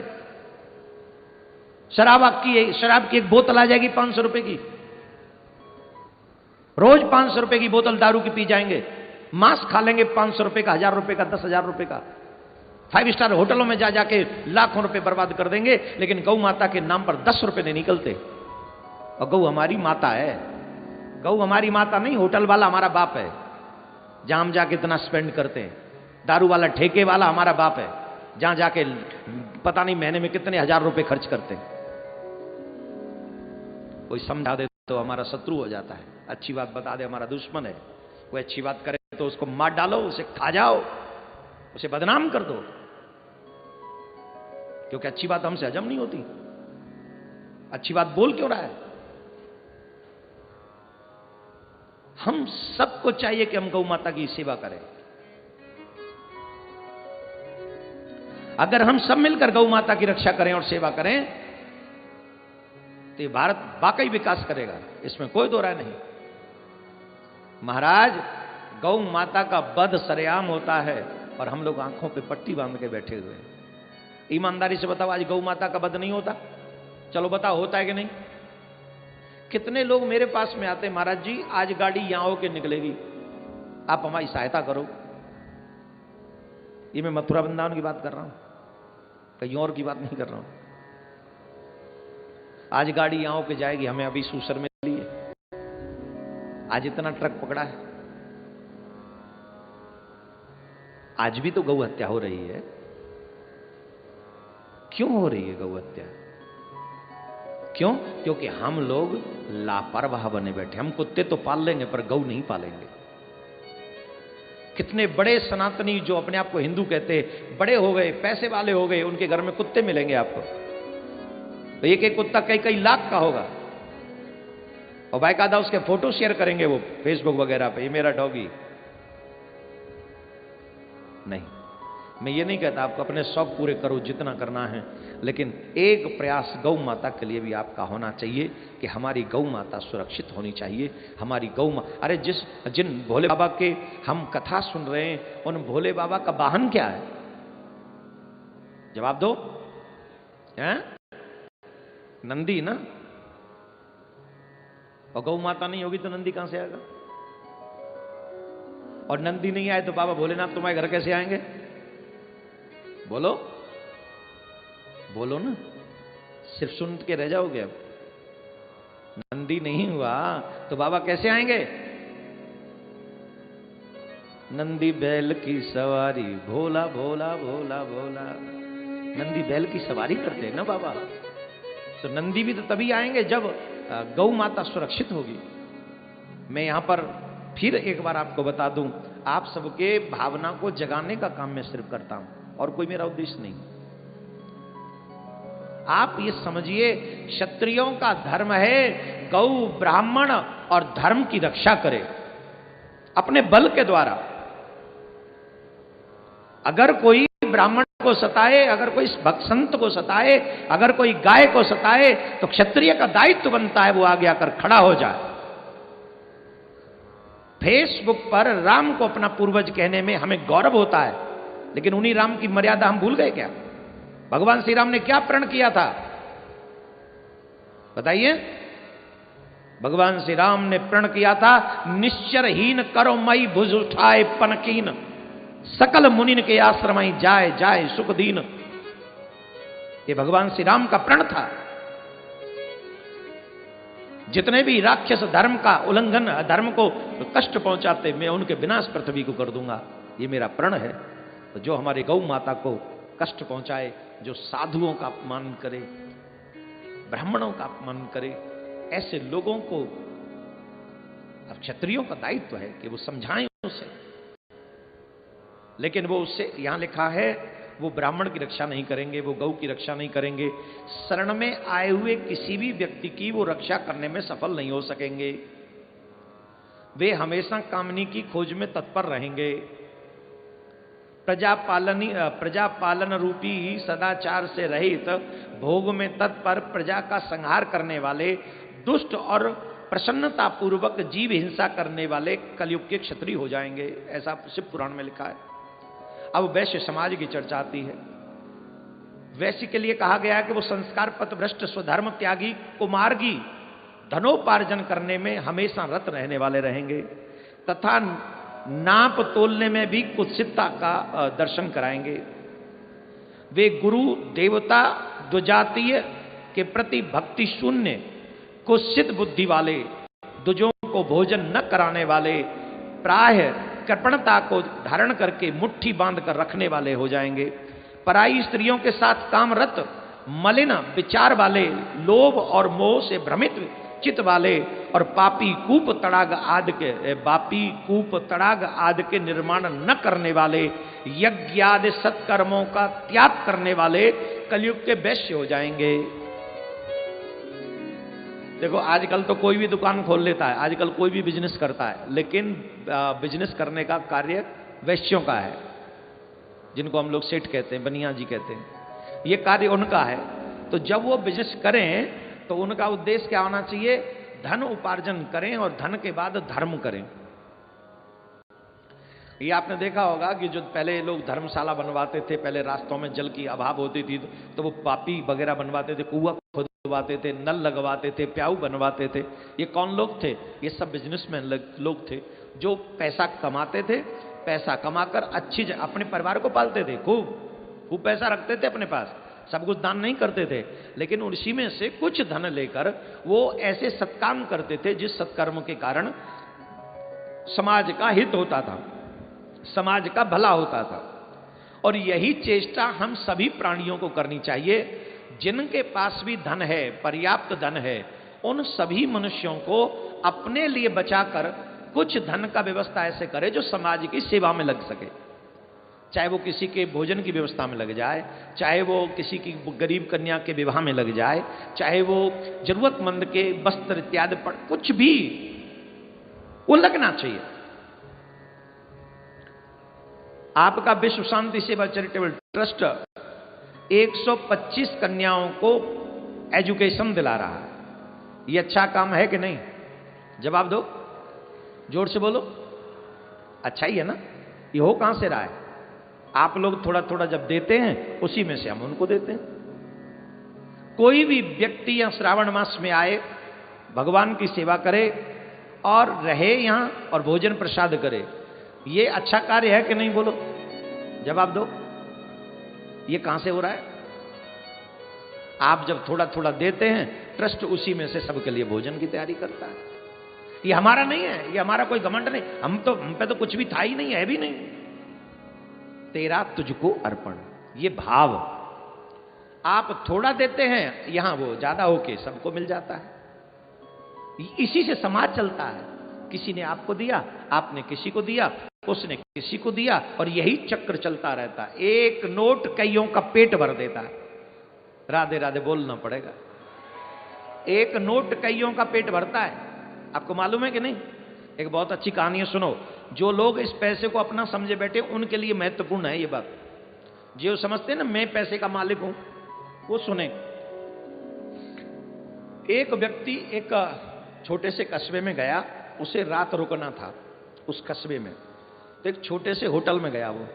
शराब की एक बोतल आ जाएगी 500 रुपए की, रोज 500 रुपए की बोतल दारू की पी जाएंगे, मांस खा लेंगे 500 रुपए का, 1000 रुपए का, 10,000 रुपए का, 5 स्टार होटलों में जा जाके लाखों रुपए बर्बाद कर देंगे, लेकिन गौ माता के नाम पर 10 रुपए नहीं निकलते। और गौ हमारी माता है, गौ हमारी माता नहीं, होटल वाला हमारा बाप है, जहां हम जाके इतना स्पेंड करते हैं। दारू वाला ठेके वाला हमारा बाप है, जहां जाके पता नहीं महीने में कितने 1000 रुपए खर्च करते हैं। कोई समझा दे तो हमारा शत्रु हो जाता है, अच्छी बात बता दे हमारा दुश्मन है। कोई अच्छी बात करे तो उसको मार डालो, उसे खा जाओ, उसे बदनाम कर दो, क्योंकि अच्छी बात हमसे हजम नहीं होती। अच्छी बात बोल क्यों रहा है? हम सबको चाहिए कि हम गौ माता की सेवा करें। अगर हम सब मिलकर गौ माता की रक्षा करें और सेवा करें तो ये भारत वाकई विकास करेगा, इसमें कोई दो राय नहीं। महाराज, गौ माता का वध सरेआम होता है और हम लोग आंखों पे पट्टी बांध के बैठे हुए हैं। ईमानदारी से बताओ, आज गौ माता का वध नहीं होता? चलो बताओ, होता है कि नहीं? कितने लोग मेरे पास में आते, महाराज जी आज गाड़ी यहां होके निकलेगी, आप हमारी सहायता करो। ये मैं मथुरा वृंदावन की बात कर रहा हूं, कहीं और की बात नहीं कर रहा हूं। आज गाड़ी यहां होके जाएगी, हमें अभी सूसर में लिए, आज इतना ट्रक पकड़ा है। आज भी तो गौ हत्या हो रही है। क्यों हो रही है गौ हत्या? क्यों? क्योंकि हम लोग लापरवाह बने बैठे। हम कुत्ते तो पाल लेंगे पर गौ नहीं पालेंगे। कितने बड़े सनातनी जो अपने आप को हिंदू कहते, बड़े हो गए, पैसे वाले हो गए, उनके घर में कुत्ते मिलेंगे आपको, तो एक एक कुत्ता कई कई लाख का होगा, और बाकायदा उसके फोटो शेयर करेंगे वो फेसबुक वगैरह पे, ये मेरा डॉगी। नहीं, मैं ये नहीं कहता आपको अपने शौक पूरे करो जितना करना है, लेकिन एक प्रयास गौ माता के लिए भी आपका होना चाहिए कि हमारी गौ माता सुरक्षित होनी चाहिए। हमारी गौ माता, अरे जिन भोले बाबा के हम कथा सुन रहे हैं, उन भोले बाबा का वाहन क्या है? जवाब दो। हैं? नंदी ना? और गौ माता नहीं होगी तो नंदी कहां से आएगा? और नंदी नहीं आए तो बाबा भोलेनाथ तुम्हारे घर कैसे आएंगे? बोलो बोलो ना, सिर्फ सुन के रह जाओगे। अब नंदी नहीं हुआ तो बाबा कैसे आएंगे? नंदी बैल की सवारी, भोला भोला भोला भोला। नंदी बैल की सवारी करते हैं ना बाबा, तो नंदी भी तो तभी आएंगे जब गौ माता सुरक्षित होगी। मैं यहां पर फिर एक बार आपको बता दूं, आप सबके भावना को जगाने का काम मैं सिर्फ करता हूं, और कोई मेरा उद्देश्य नहीं। आप ये समझिए, क्षत्रियों का धर्म है गौ, ब्राह्मण और धर्म की रक्षा करे अपने बल के द्वारा। अगर कोई ब्राह्मण को सताए, अगर कोई भक्त संत को सताए, अगर कोई गाय को सताए, तो क्षत्रिय का दायित्व बनता है वो आगे आकर खड़ा हो जाए। फेसबुक पर राम को अपना पूर्वज कहने में हमें गौरव होता है, लेकिन उन्हीं राम की मर्यादा हम भूल गए क्या? भगवान श्री राम ने क्या प्रण किया था बताइए? भगवान श्री राम ने प्रण किया था, निश्चरहीन करो मई भुज उठाए पनकीन, सकल मुनिन के आश्रमई जाए जाए सुख दीन। ये भगवान श्री राम का प्रण था। जितने भी राक्षस धर्म का उल्लंघन, धर्म को कष्ट पहुंचाते, मैं उनके विनाश पृथ्वी को कर दूंगा, ये मेरा प्रण है। तो जो हमारे गौ माता को कष्ट पहुंचाए, जो साधुओं का अपमान करे, ब्राह्मणों का अपमान करे, ऐसे लोगों को अब क्षत्रियों का दायित्व है कि वो समझाएं उसे, लेकिन वो उससे, यहां लिखा है, वो ब्राह्मण की रक्षा नहीं करेंगे, वो गौ की रक्षा नहीं करेंगे, शरण में आए हुए किसी भी व्यक्ति की वो रक्षा करने में सफल नहीं हो सकेंगे। वे हमेशा कामनी की खोज में तत्पर रहेंगे। प्रजापालन रूपी सदाचार से रहित भोग में तत्पर प्रजा का संहार करने वाले, दुष्ट और प्रसन्नता पूर्वक जीव हिंसा करने वाले कलयुग के क्षत्रिय हो जाएंगे, ऐसा शिव पुराण में लिखा है। अब वैश्य समाज की चर्चा आती है। वैश्य के लिए कहा गया है कि वो संस्कार पथभ्रष्ट, स्वधर्म त्यागी, कुमार्गी, धनोपार्जन करने में हमेशा रत रहने वाले रहेंगे तथा नाप तोलने में भी कुत्सितता का दर्शन कराएंगे। वे गुरु देवता द्विजातीय के प्रति भक्ति शून्य, कुत्सित बुद्धि वाले, दुजों को भोजन न कराने वाले, प्राय कृपणता को धारण करके मुट्ठी बांध कर रखने वाले हो जाएंगे। पराई स्त्रियों के साथ कामरत, मलिन विचार वाले, लोभ और मोह से भ्रमित चित्त वाले और पापी कूप तड़ाग आदि के निर्माण न करने वाले, यज्ञ आदि सत्कर्मों का त्याग करने वाले कलयुग के वैश्य हो जाएंगे। देखो आजकल तो कोई भी दुकान खोल लेता है, आजकल कोई भी बिजनेस करता है, लेकिन बिजनेस करने का कार्य वैश्यों का है, जिनको हम लोग सेठ कहते हैं, बनिया जी कहते हैं, ये कार्य उनका है। तो जब वो बिजनेस करें तो उनका उद्देश्य क्या होना चाहिए? धन उपार्जन करें और धन के बाद धर्म करें। ये आपने देखा होगा कि जो पहले लोग धर्मशाला बनवाते थे, पहले रास्तों में जल की अभाव होती थी तो वो पापी वगैरह बनवाते थे, कुआं खुदवाते थे, नल लगवाते थे, प्याऊ बनवाते थे। ये कौन लोग थे? ये सब बिजनेसमैन लोग थे जो पैसा कमाते थे, पैसा कमाकर अच्छी अपने परिवार को पालते थे, खूब पैसा रखते थे अपने पास, सब कुछ दान नहीं करते थे, लेकिन उसी में से कुछ धन लेकर वो ऐसे सत्कर्म करते थे जिस सत्कर्म के कारण समाज का हित होता था, समाज का भला होता था। और यही चेष्टा हम सभी प्राणियों को करनी चाहिए। जिनके पास भी धन है, पर्याप्त धन है, उन सभी मनुष्यों को अपने लिए बचाकर कुछ धन का व्यवस्था ऐसे करे जो समाज की सेवा में लग सके। चाहे वो किसी के भोजन की व्यवस्था में लग जाए, चाहे वो किसी की गरीब कन्या के विवाह में लग जाए, चाहे वो जरूरतमंद के वस्त्र इत्यादि पर, कुछ भी वो लगना चाहिए। आपका विश्व शांति सेवा चैरिटेबल ट्रस्ट 125 कन्याओं को एजुकेशन दिला रहा है। ये अच्छा काम है कि नहीं? जवाब दो, जोर से बोलो। अच्छा ही है ना? ये हो कहां से रहा है? आप लोग थोड़ा थोड़ा जब देते हैं, उसी में से हम उनको देते हैं। कोई भी व्यक्ति या श्रावण मास में आए, भगवान की सेवा करे और रहे यहां और भोजन प्रसाद करे, ये अच्छा कार्य है कि नहीं? बोलो, जवाब दो। ये कहां से हो रहा है? आप जब थोड़ा थोड़ा देते हैं, ट्रस्ट उसी में से सबके लिए भोजन की तैयारी करता है। ये हमारा नहीं है, ये हमारा कोई घमंड नहीं, हम पे तो कुछ भी था ही नहीं, है भी नहीं। तेरा तुझको अर्पण, ये भाव। आप थोड़ा देते हैं, यहां वो ज्यादा होके सबको मिल जाता है। इसी से समाज चलता है। किसी ने आपको दिया, आपने किसी को दिया, उसने किसी को दिया, और यही चक्र चलता रहता है। एक नोट कईयों का पेट भर देता है। राधे राधे बोलना पड़ेगा। एक नोट कईयों का पेट भरता है। आपको मालूम है कि नहीं? एक बहुत अच्छी कहानी है, सुनो। जो लोग इस पैसे को अपना समझे बैठे, उनके लिए महत्वपूर्ण है ये बात। जो समझते हैं ना मैं पैसे का मालिक हूं, वो सुने। एक व्यक्ति एक छोटे से कस्बे में गया, उसे रात रुकना था उस कस्बे में। तो एक छोटे से होटल में गया। वो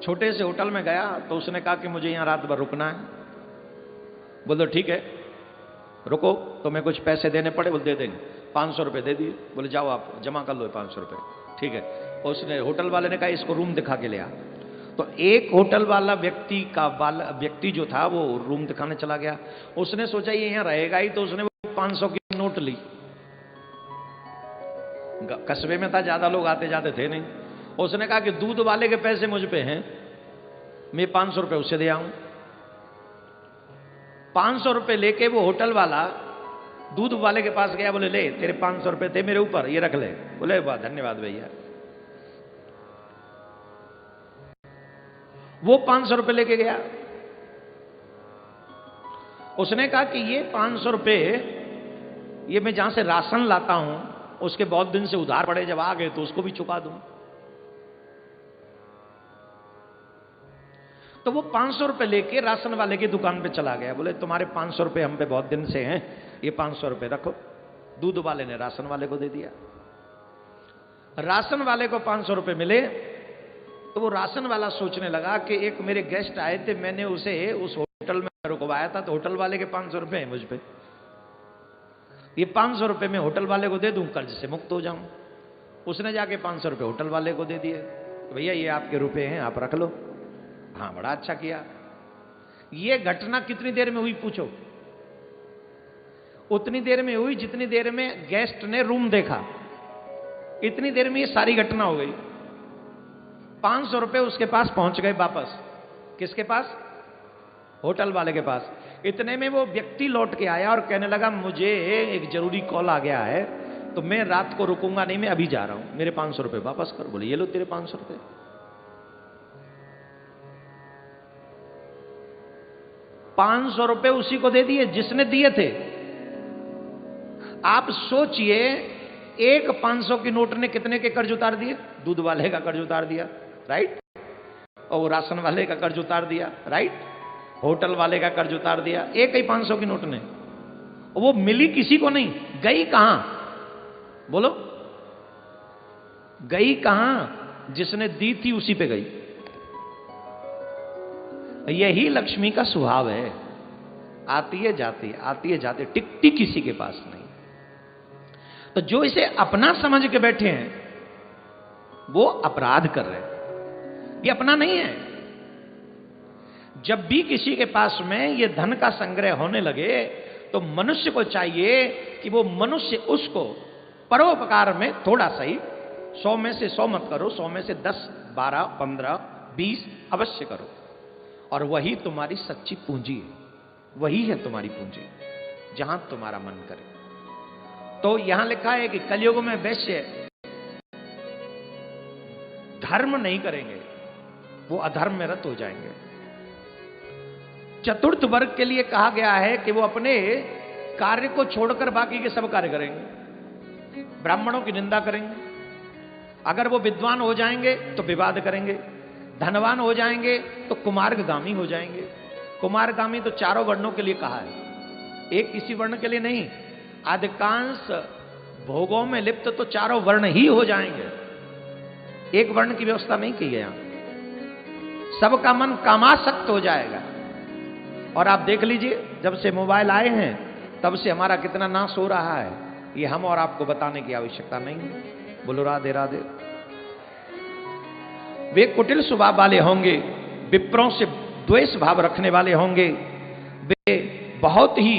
छोटे से होटल में गया तो उसने कहा कि मुझे यहां रात भर रुकना है। बोलो ठीक है रुको, तो मैं कुछ पैसे देने पड़े? बोल दे देंगे। 500 रुपये दे दिए। बोले जाओ आप जमा कर लो 500 रुपये। ठीक है। उसने, होटल वाले ने कहा इसको रूम दिखा के ले आ। तो एक होटल वाला व्यक्ति जो था वो रूम दिखाने चला गया। उसने सोचा ये यहाँ रहेगा ही, तो उसने वो 500 की नोट ली। कस्बे में था, ज्यादा लोग आते जाते थे नहीं। उसने कहा कि दूध वाले के पैसे मुझ पे हैं, मैं 500 रुपये उससे दे आऊं। 500 रुपये लेके वो होटल वाला दूध वाले के पास गया, बोले ले तेरे 500 रुपए थे मेरे ऊपर, ये रख ले। बोले वाह धन्यवाद भैया। वो 500 रुपए लेके गया। उसने कहा कि ये 500 रुपए ये मैं जहां से राशन लाता हूं उसके बहुत दिन से उधार पड़े, जब आ गए तो उसको भी चुका दूं। तो वो 500 रुपए लेके राशन वाले की दुकान पे चला गया। बोले तुम्हारे 500 रुपए हम पे बहुत दिन से हैं, ये 500 रुपए रखो। दूध वाले ने राशन वाले को दे दिया। राशन वाले को 500 रुपए मिले तो वो राशन वाला सोचने लगा कि एक मेरे गेस्ट आए थे, मैंने उसे उस होटल में रुकवाया था, तो होटल वाले के 500 रुपए हैं मुझ पे, ये 500 रुपए मैं होटल वाले को दे दूं, कर्ज से मुक्त हो जाऊं। उसने जाके 500 रुपए होटल वाले को दे दिए। तो भैया ये आपके रुपए हैं, आप रख लो। हाँ बड़ा अच्छा किया। ये घटना कितनी देर में हुई पूछो? उतनी देर में हुई जितनी देर में गेस्ट ने रूम देखा, इतनी देर में ये सारी घटना हो गई। 500 रुपए उसके पास पहुंच गए वापस। किसके पास? होटल वाले के पास। इतने में वो व्यक्ति लौट के आया और कहने लगा मुझे एक जरूरी कॉल आ गया है, तो मैं रात को रुकूंगा नहीं, मैं अभी जा रहा हूं, मेरे 500 रुपए वापस कर। बोले ये लो तेरे 500 रुपए। 500 रुपए उसी को दे दिए जिसने दिए थे। आप सोचिए, एक 500 की नोट ने कितने के कर्ज उतार दिए? दूध वाले का कर्ज उतार दिया, राइट, और राशन वाले का कर्ज उतार दिया, राइट, होटल वाले का कर्ज उतार दिया, एक ही 500 की नोट ने। वो मिली किसी को नहीं, गई कहां? बोलो, गई कहां? जिसने दी थी उसी पे गई। यही लक्ष्मी का स्वभाव है, आती है जाती है, आती है जाती है, टिकती किसी के पास नहीं। तो जो इसे अपना समझ के बैठे हैं वो अपराध कर रहे हैं, ये अपना नहीं है। जब भी किसी के पास में ये धन का संग्रह होने लगे तो मनुष्य को चाहिए कि वो मनुष्य उसको परोपकार में थोड़ा सही, 100 में से 100 मत करो, 100 में से 10, 12, 15, 20 अवश्य करो। और वही तुम्हारी सच्ची पूंजी है, वही है तुम्हारी पूंजी, जहां तुम्हारा मन करे। तो यहां लिखा है कि कलयुग में वैश्य धर्म नहीं करेंगे, वो अधर्म में रत हो जाएंगे। चतुर्थ वर्ग के लिए कहा गया है कि वो अपने कार्य को छोड़कर बाकी के सब कार्य करेंगे। ब्राह्मणों की निंदा करेंगे, अगर वो विद्वान हो जाएंगे तो विवाद करेंगे, धनवान हो जाएंगे तो कुमार्गामी हो जाएंगे। कुमार्गामी तो चारों वर्णों के लिए कहा है, एक किसी वर्ण के लिए नहीं। अधिकांश भोगों में लिप्त तो चारों वर्ण ही हो जाएंगे, एक वर्ण की व्यवस्था नहीं की है यहां। सबका मन कामासक्त हो जाएगा। और आप देख लीजिए, जब से मोबाइल आए हैं तब से हमारा कितना नाश हो रहा है, ये हम और आपको बताने की आवश्यकता नहीं है। बोलो राधे राधे। वे कुटिल स्वभाव वाले होंगे, विप्रों से द्वेष भाव रखने वाले होंगे, वे बहुत ही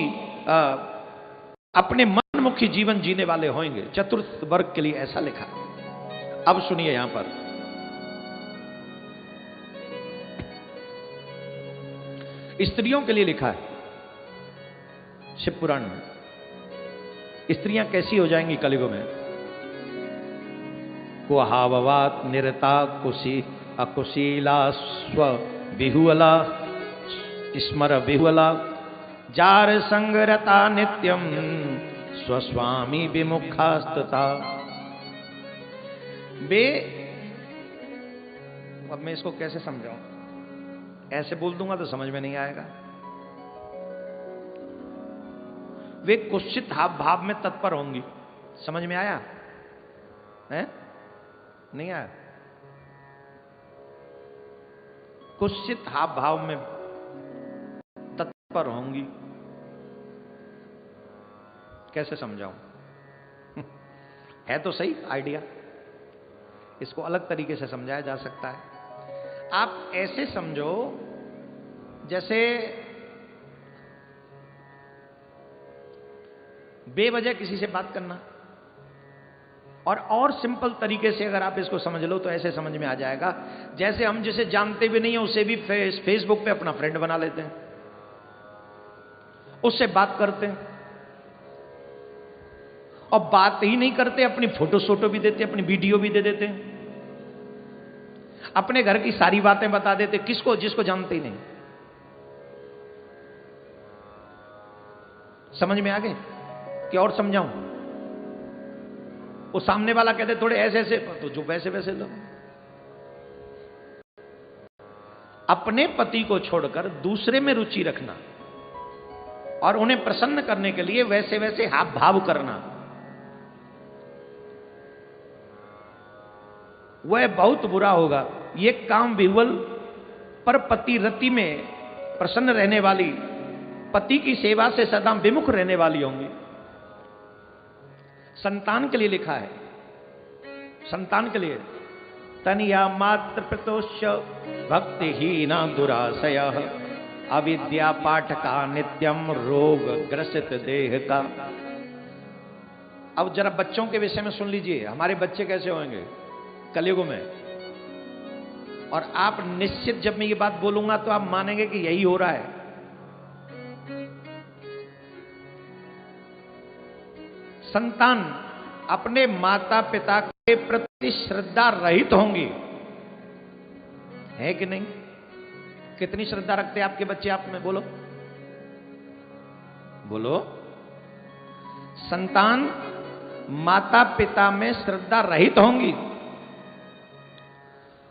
अपने मनमुखी जीवन जीने वाले होंगे। चतुर्थ वर्ग के लिए ऐसा लिखा। अब सुनिए यहां पर, स्त्रियों के लिए लिखा है शिव पुराण में। स्त्रियां कैसी हो जाएंगी कलयुग में? कुहाववात निरता कुशी अकुशीला स्व बिहुअला स्मर बिहुअला जार संगरता नित्यम स्वस्वामी विमुखास्तता। वे, अब मैं इसको कैसे समझाऊं? ऐसे बोल दूंगा तो समझ में नहीं आएगा। वे कुत्सित हाव भाव में तत्पर होंगी। समझ में आया है? नहीं आया? कुत्सित हाव भाव में तत्पर होंगी। कैसे समझाऊं? है तो सही आइडिया, इसको अलग तरीके से समझाया जा सकता है। आप ऐसे समझो जैसे बेवजह किसी से बात करना। और सिंपल तरीके से अगर आप इसको समझ लो तो ऐसे समझ में आ जाएगा, जैसे हम जिसे जानते भी नहीं है उसे भी फेसबुक पे अपना फ्रेंड बना लेते हैं, उससे बात करते हैं, और बात ही नहीं करते, अपनी फोटो सोटो भी देते, अपनी वीडियो भी दे देते, अपने घर की सारी बातें बता देते, किसको, जिसको जानते ही नहीं। समझ में आ गए कि और समझाऊं? वो सामने वाला कहते थोड़े ऐसे ऐसे, तो जो वैसे वैसे लो। अपने पति को छोड़कर दूसरे में रुचि रखना और उन्हें प्रसन्न करने के लिए वैसे वैसे हाव भाव करना, वह बहुत बुरा होगा। ये काम विह्वल पर पति रति में प्रसन्न रहने वाली, पति की सेवा से सदा विमुख रहने वाली होंगी। संतान के लिए लिखा है, संतान के लिए, तनिया मात्र प्रतोष भक्तिहीना दुराशय अविद्या पाठ का नित्यम रोग ग्रसित देह का। अब जरा बच्चों के विषय में सुन लीजिए, हमारे बच्चे कैसे होंगे कलयुग में। और आप निश्चित, जब मैं ये बात बोलूंगा तो आप मानेंगे कि यही हो रहा है। संतान अपने माता पिता के प्रति श्रद्धा रहित होंगी, है कि नहीं? कितनी श्रद्धा रखते हैं आपके बच्चे आप में? बोलो बोलो। संतान माता पिता में श्रद्धा रहित होंगी,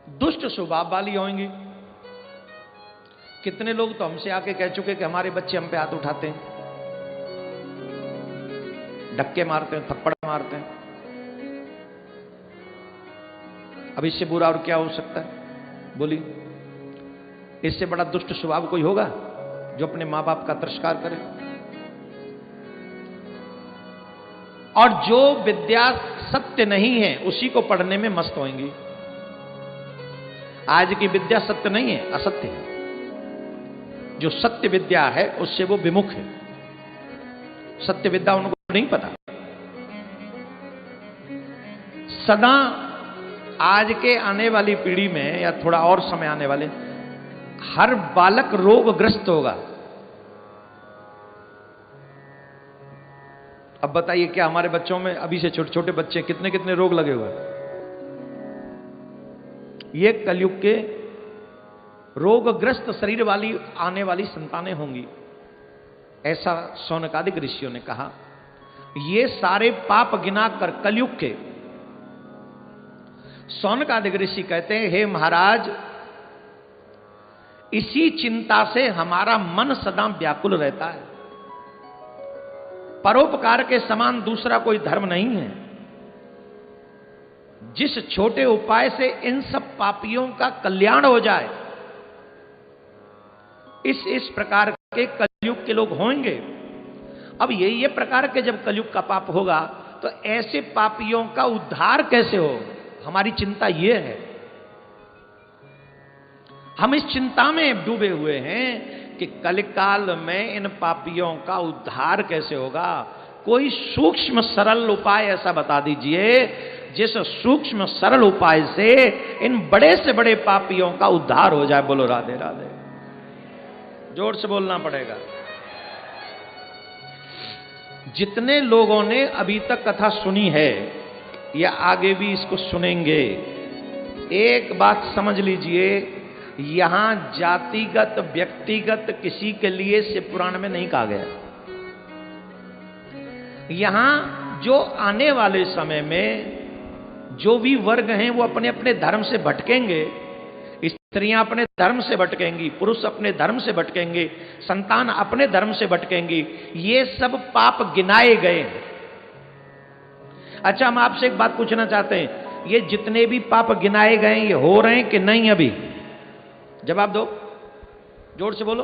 दुष्ट स्वभाव वाली होंगी। कितने लोग तो हमसे आके कह चुके कि हमारे बच्चे हम पे हाथ उठाते हैं, धक्के मारते हैं, थप्पड़ मारते हैं। अब इससे बुरा और क्या हो सकता है? बोलिए, इससे बड़ा दुष्ट स्वभाव कोई होगा जो अपने मां बाप का तिरस्कार करे? और जो विद्या सत्य नहीं है उसी को पढ़ने में मस्त होंगी। आज की विद्या सत्य नहीं है, असत्य है। जो सत्य विद्या है उससे वो विमुख है। सत्य विद्या उनको नहीं पता। सदा आज के आने वाली पीढ़ी में, या थोड़ा और समय आने वाले, हर बालक रोगग्रस्त होगा। अब बताइए, क्या हमारे बच्चों में अभी से छोटे छोटे बच्चे कितने कितने रोग लगे हुए? ये कलयुग के रोगग्रस्त शरीर वाली आने वाली संतानें होंगी, ऐसा शौनकादिक ऋषियों ने कहा। ये सारे पाप गिना कर कलयुग के शौनकादिक ऋषि कहते हैं, हे महाराज, इसी चिंता से हमारा मन सदा व्याकुल रहता है। परोपकार के समान दूसरा कोई धर्म नहीं है। जिस छोटे उपाय से इन सब पापियों का कल्याण हो जाए, इस प्रकार के कलयुग के लोग होंगे। अब ये प्रकार के जब कलयुग का पाप होगा तो ऐसे पापियों का उद्धार कैसे हो? हमारी चिंता ये है। हम इस चिंता में डूबे हुए हैं कि कलिकाल में इन पापियों का उद्धार कैसे होगा। कोई सूक्ष्म सरल उपाय ऐसा बता दीजिए जिस सूक्ष्म सरल उपाय से इन बड़े से बड़े पापियों का उद्धार हो जाए। बोलो राधे राधे। जोर से बोलना पड़ेगा। जितने लोगों ने अभी तक कथा सुनी है या आगे भी इसको सुनेंगे, एक बात समझ लीजिए, यहां जातिगत व्यक्तिगत किसी के लिए शिव पुराण में नहीं कहा गया। यहां जो आने वाले समय में जो भी वर्ग हैं वो अपने अपने धर्म से भटकेंगे। स्त्रियां अपने धर्म से भटकेंगी, पुरुष अपने धर्म से भटकेंगे, संतान अपने धर्म से भटकेंगी। ये सब पाप गिनाए गए हैं। अच्छा, हम आपसे एक बात पूछना चाहते हैं, ये जितने भी पाप गिनाए गए ये हो रहे हैं कि नहीं? अभी जवाब दो, जोर से बोलो।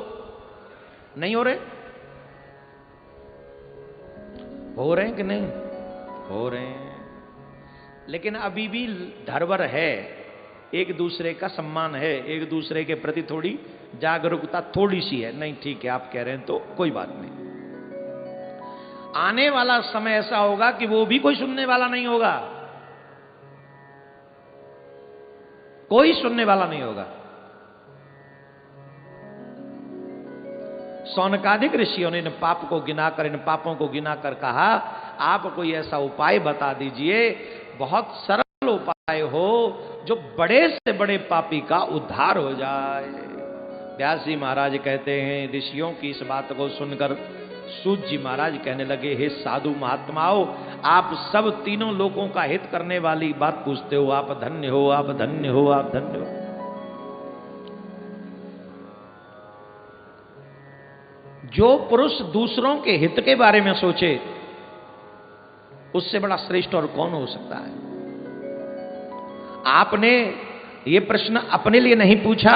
नहीं हो रहे? हो रहे हैं कि नहीं? हो रहे हैं। लेकिन अभी भी धरवर है, एक दूसरे का सम्मान है, एक दूसरे के प्रति थोड़ी जागरूकता थोड़ी सी है। नहीं, ठीक है, आप कह रहे हैं तो कोई बात नहीं। आने वाला समय ऐसा होगा कि वो भी कोई सुनने वाला नहीं होगा। कोई सुनने वाला नहीं होगा। शौनकादिक ऋषियों ने इन पाप को गिनाकर, इन पापों को गिनाकर कहा, आप कोई ऐसा उपाय बता दीजिए, बहुत सरल उपाय हो जो बड़े से बड़े पापी का उद्धार हो जाए। व्यास जी महाराज कहते हैं, ऋषियों की इस बात को सुनकर सूत जी महाराज कहने लगे, हे साधु महात्माओं, आप सब तीनों लोगों का हित करने वाली बात पूछते हो, आप धन्य हो, आप धन्य हो, आप धन्य हो। जो पुरुष दूसरों के हित के बारे में सोचे, उससे बड़ा श्रेष्ठ और कौन हो सकता है। आपने ये प्रश्न अपने लिए नहीं पूछा,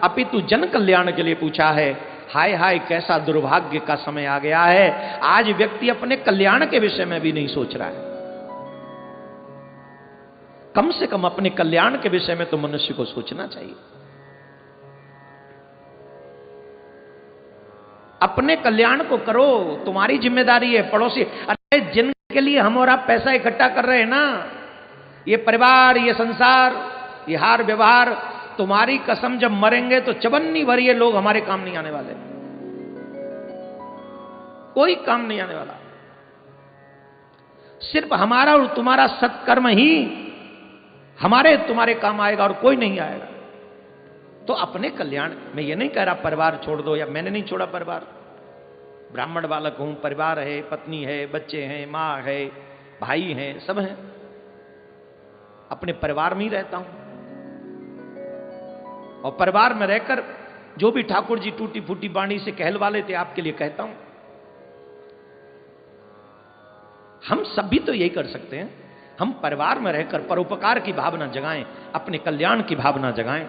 अपितु जन कल्याण के लिए पूछा है। हाय हाय, कैसा दुर्भाग्य का समय आ गया है, आज व्यक्ति अपने कल्याण के विषय में भी नहीं सोच रहा है। कम से कम अपने कल्याण के विषय में तो मनुष्य को सोचना चाहिए। अपने कल्याण को करो, तुम्हारी जिम्मेदारी है। पड़ोसी, अरे जिनके लिए हम और आप पैसा इकट्ठा कर रहे हैं ना, ये परिवार, ये संसार, ये हार व्यवहार, तुम्हारी कसम जब मरेंगे तो चवन्नी भर ये लोग हमारे काम नहीं आने वाले, कोई काम नहीं आने वाला। सिर्फ हमारा और तुम्हारा सत्कर्म ही हमारे तुम्हारे काम आएगा और कोई नहीं आएगा। तो अपने कल्याण, मैं ये नहीं कह रहा परिवार छोड़ दो, या मैंने नहीं छोड़ा परिवार, ब्राह्मण बालक हूं, परिवार है, पत्नी है, बच्चे हैं, मां है, भाई हैं, सब हैं, अपने परिवार में ही रहता हूं। और परिवार में रहकर जो भी ठाकुर जी टूटी फूटी बाणी से कहलवा लेते, आपके लिए कहता हूं। हम सब भी तो यही कर सकते हैं। हम परिवार में रहकर परोपकार की भावना जगाएं, अपने कल्याण की भावना जगाएं।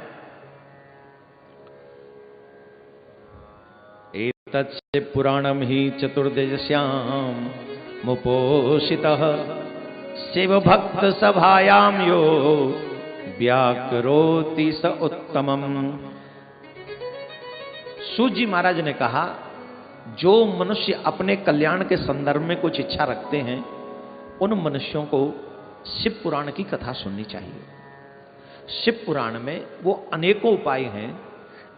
एतत्से पुराणम ही चतुर्दश्याम मुपोषितः शिव भक्त सभायाम यो व्याकरोति स उत्तमम। सूत जी महाराज ने कहा, जो मनुष्य अपने कल्याण के संदर्भ में कुछ इच्छा रखते हैं, उन मनुष्यों को शिव पुराण की कथा सुननी चाहिए। शिव पुराण में वो अनेकों उपाय हैं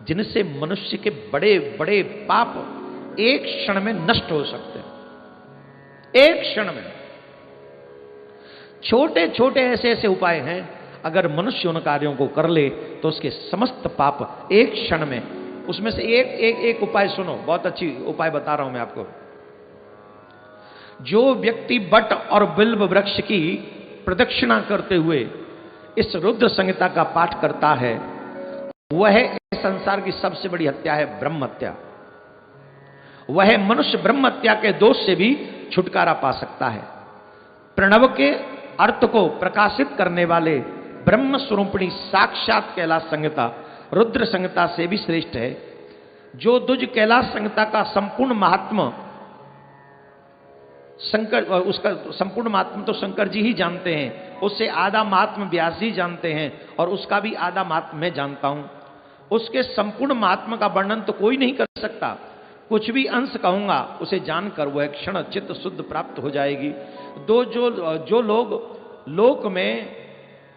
जिनसे मनुष्य के बड़े बड़े पाप एक क्षण में नष्ट हो सकते हैं। एक क्षण में छोटे छोटे ऐसे ऐसे उपाय हैं, अगर मनुष्य उन कार्यों को कर ले तो उसके समस्त पाप एक क्षण में, उसमें से एक उपाय सुनो, बहुत अच्छी उपाय बता रहा हूं मैं आपको। जो व्यक्ति बट और बिल्व वृक्ष की प्रदक्षिणा करते हुए इस रुद्र संहिता का पाठ करता है, वह इस संसार की सबसे बड़ी हत्या है ब्रह्म हत्या। वह मनुष्य ब्रह्म हत्या के दोष से भी छुटकारा पा सकता है। प्रणव के अर्थ को प्रकाशित करने वाले ब्रह्म स्वरूपिणी साक्षात कैलाश संहिता रुद्र संहिता से भी श्रेष्ठ है। जो दुज कैलाश संहिता का संपूर्ण महात्मा शंकर, उसका संपूर्ण महात्मा तो शंकर जी ही जानते हैं, उससे आधा महात्मा व्यास जी जानते हैं, और उसका भी आधा महात्मा मैं जानता हूं। उसके संपूर्ण महात्मा का वर्णन तो कोई नहीं कर सकता। कुछ भी अंश कहूंगा, उसे जानकर वह क्षण चित्त शुद्ध प्राप्त हो जाएगी। जो लोग लोक में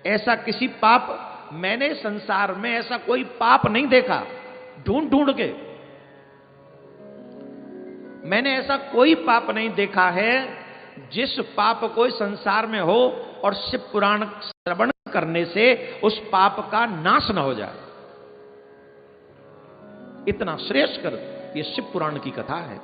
ऐसा किसी पाप, मैंने संसार में ऐसा कोई पाप नहीं देखा, ढूंढ ढूंढ के मैंने ऐसा कोई पाप नहीं देखा है जिस पाप को संसार में हो और शिव पुराण श्रवण करने से उस पाप का नाश न हो जाए। इतना श्रेष्ठ कर ये शिव पुराण की कथा है।